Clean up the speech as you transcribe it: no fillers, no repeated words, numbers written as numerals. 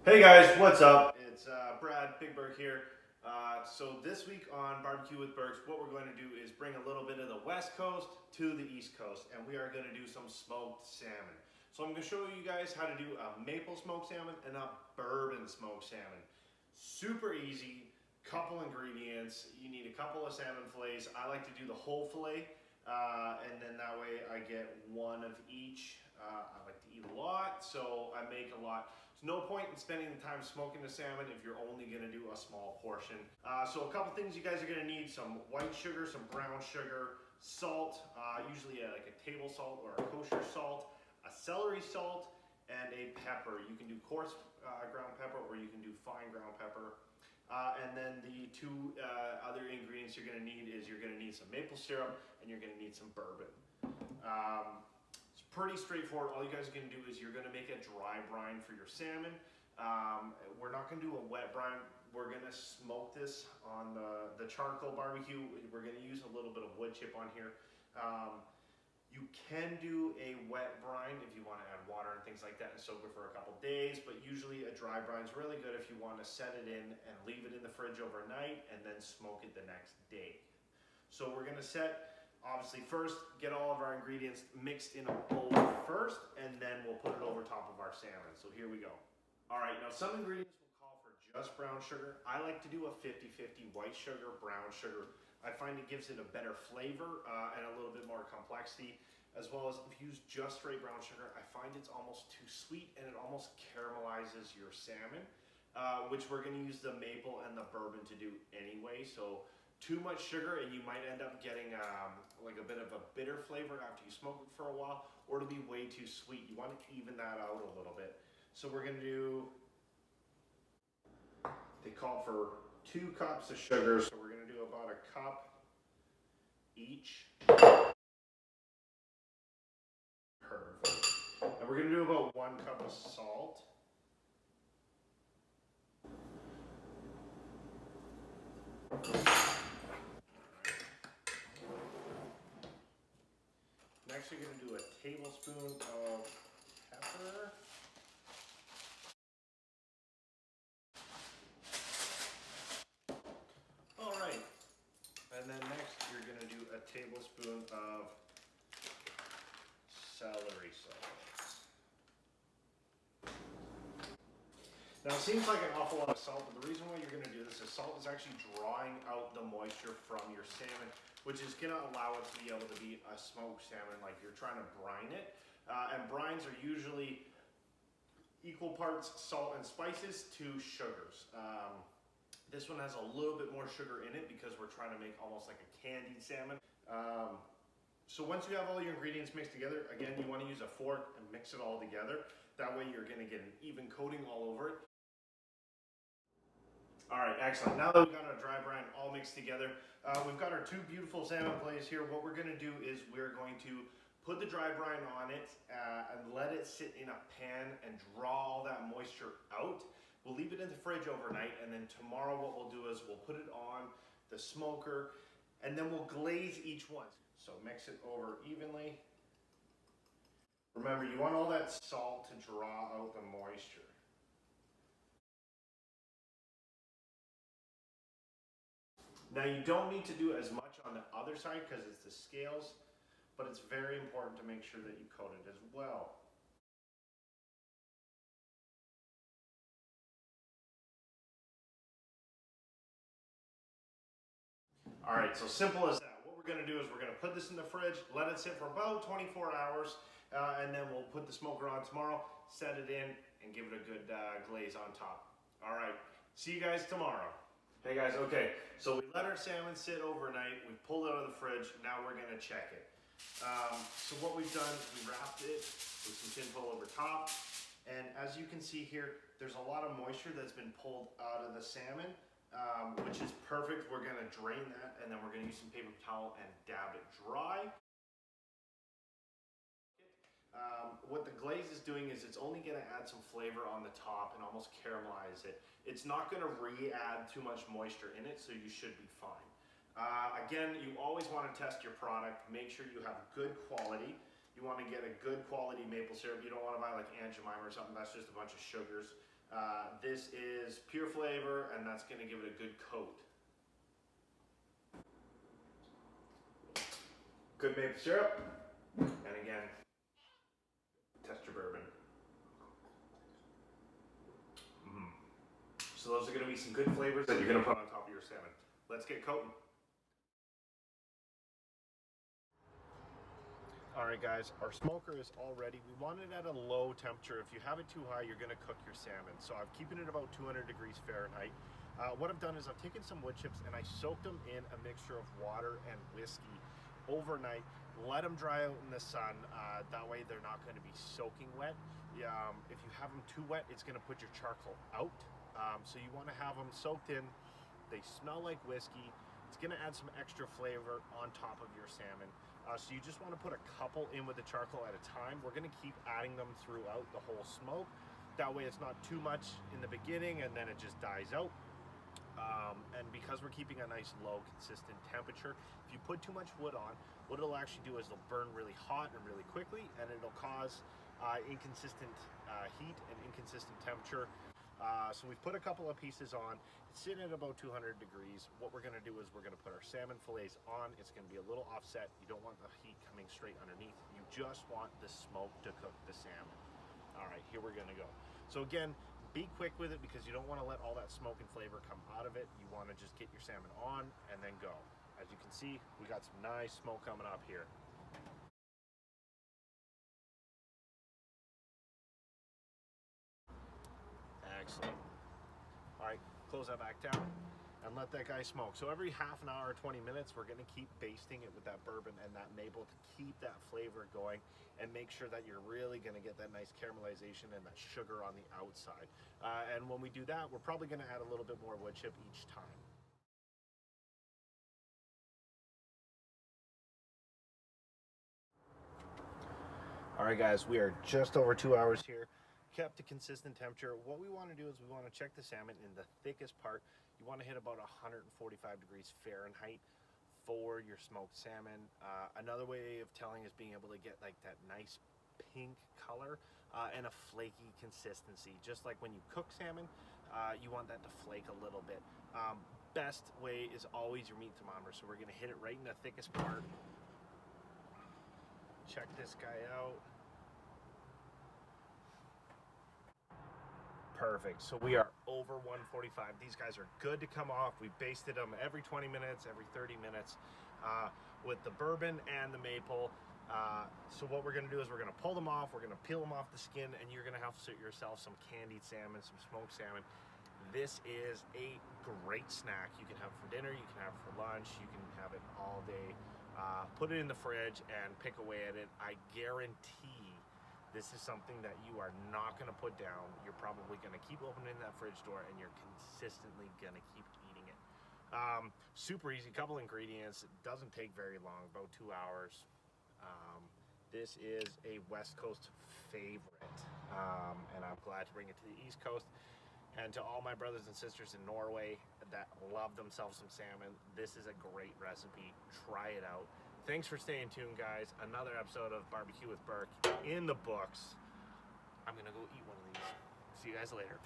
Hey guys, what's up? It's Brad, Big Birk here. So this week on Barbecue with Birks, what we're going to do is bring a little bit of the West Coast to the East Coast, and we are going to do some smoked salmon. So I'm going to show you guys how to do a maple smoked salmon and a bourbon smoked salmon. Super easy, couple ingredients. You need a couple of salmon fillets. I like to do the whole fillet, and then that way I get one of each. I like to eat a lot, so I make a lot. There's no point in spending the time smoking the salmon if you're only going to do a small portion. So a couple things you guys are going to need: some white sugar, some brown sugar, salt, usually like a table salt or a kosher salt, a celery salt, and a pepper. You can do coarse ground pepper or you can do fine ground pepper. And then the two other ingredients you're going to need is you're going to need some maple syrup and you're going to need some bourbon. It's pretty straightforward. All you guys are going to do is you're going to make a dry brine for your salmon. We're not going to do a wet brine. We're going to smoke this on the charcoal barbecue. We're going to use a little bit of wood chip on here. You can do a wet brine if you want to add water and things like that and soak it for a couple days, but usually a dry brine is really good if you want to set it in and leave it in the fridge overnight and then smoke it the next day. So we're going to set, obviously first, get all of our ingredients mixed in a bowl first, and then we'll put it over top of our salmon. So here we go. All right, now some ingredients will call for just brown sugar. I like to do a 50-50 white sugar, brown sugar. I find it gives it a better flavor and a little bit more complexity, as well as if you use just straight brown sugar, I find it's almost too sweet and it almost caramelizes your salmon, which we're going to use the maple and the bourbon to do anyway. So too much sugar and you might end up getting like a bit of a bitter flavor after you smoke it for a while, or it'll be way too sweet. You want to even that out a little bit. So we're going to do, they call for 2 cups of sugar, so we're going to do about a cup each. Perfect. And we're going to do about 1 cup of salt. Next, you're going to do a tablespoon of pepper. All right. And then next, you're going to do a tablespoon of celery salt. Now it seems like an awful lot of salt, but the reason why you're going to do this is salt is actually drawing out the moisture from your salmon, which is going to allow it to be able to be a smoked salmon like you're trying to brine it. And brines are usually equal parts salt and spices to sugars. This one has a little bit more sugar in it because we're trying to make almost like a candied salmon. So once you have all your ingredients mixed together, again, you want to use a fork and mix it all together. That way you're going to get an even coating all over it. All right, excellent. Now that we've got our dry brine all mixed together, we've got our 2 beautiful salmon fillets here. What we're going to do is we're going to put the dry brine on it and let it sit in a pan and draw all that moisture out. We'll leave it in the fridge overnight, and then tomorrow what we'll do is we'll put it on the smoker, and then we'll glaze each one. So mix it over evenly. Remember, you want all that salt to draw out the moisture. Now you don't need to do as much on the other side because it's the scales, but it's very important to make sure that you coat it as well. All right, so simple as that. What we're going to do is we're going to put this in the fridge, let it sit for about 24 hours, and then we'll put the smoker on tomorrow, set it in, and give it a good glaze on top. All right, see you guys tomorrow. Hey guys, okay, so we let our salmon sit overnight, we pulled it out of the fridge, now we're going to check it. So what we've done is we wrapped it with some tinfoil over top, and as you can see here, there's a lot of moisture that's been pulled out of the salmon, which is perfect. We're going to drain that, and then we're going to use some paper towel and dab it dry. What the glaze is doing is it's only going to add some flavor on the top and almost caramelize it. It's not going to re-add too much moisture in it, so you should be fine. Again, you always want to test your product. Make sure you have good quality. You want to get a good quality maple syrup. You don't want to buy like Aunt Jemima or something. That's just a bunch of sugars. This is pure flavor, and that's going to give it a good coat. Good maple syrup, and again, test your bourbon. So those are going to be some good flavors that you're going to put on top of your salmon. Let's get coating. Alright guys, our smoker is all ready. We want it at a low temperature. If you have it too high, you're going to cook your salmon. So I'm keeping it about 200 degrees Fahrenheit. What I've done is I've taken some wood chips and I soaked them in a mixture of water and whiskey overnight. Let them dry out in the sun. That way they're not going to be soaking wet. If you have them too wet, it's going to put your charcoal out. So you want to have them soaked in. They smell like whiskey. It's going to add some extra flavor on top of your salmon. So you just want to put a couple in with the charcoal at a time. We're going to keep adding them throughout the whole smoke. That way it's not too much in the beginning and then it just dies out. And because we're keeping a nice low consistent temperature, if you put too much wood on, what it'll actually do is it'll burn really hot and really quickly, and it'll cause inconsistent heat and inconsistent temperature. So we've put a couple of pieces on. It's sitting at about 200 degrees. What we're going to do is we're going to put our salmon fillets on. It's going to be a little offset. You don't want the heat coming straight underneath. You just want the smoke to cook the salmon. All right, here we're going to go. So again, be quick with it because you don't want to let all that smoke and flavor come out of it. You want to just get your salmon on and then go. As you can see, we got some nice smoke coming up here. Excellent. All right, close that back down and let that guy smoke. So every half an hour or 20 minutes, we're going to keep basting it with that bourbon and that maple to keep that flavor going and make sure that you're really going to get that nice caramelization and that sugar on the outside. And when we do that, we're probably going to add a little bit more wood chip each time. All right, guys, we are just over 2 hours here. Kept a consistent temperature. What we want to do is we want to check the salmon in the thickest part. You want to hit about 145 degrees Fahrenheit for your smoked salmon. Another way of telling is being able to get like that nice pink color and a flaky consistency. Just like when you cook salmon, you want that to flake a little bit. Best way is always your meat thermometer. So we're going to hit it right in the thickest part. Check this guy out. Perfect. So we are over 145. These guys are good to come off. We basted them every 20 minutes, every 30 minutes with the bourbon and the maple. So what we're going to do is we're going to pull them off. We're going to peel them off the skin, and you're going to have yourself some candied salmon, some smoked salmon. This is a great snack. You can have it for dinner. You can have it for lunch. You can have it all day. Put it in the fridge and pick away at it. I guarantee this is something that you are not going to put down. You're probably going to keep opening that fridge door and you're consistently going to keep eating it. Super easy, couple ingredients. It doesn't take very long, about 2 hours. This is a West Coast favorite, and I'm glad to bring it to the East Coast. And to all my brothers and sisters in Norway that love themselves some salmon, this is a great recipe. Try it out. Thanks for staying tuned, guys. Another episode of Barbecue with Birk in the books. I'm gonna go eat one of these. See you guys later.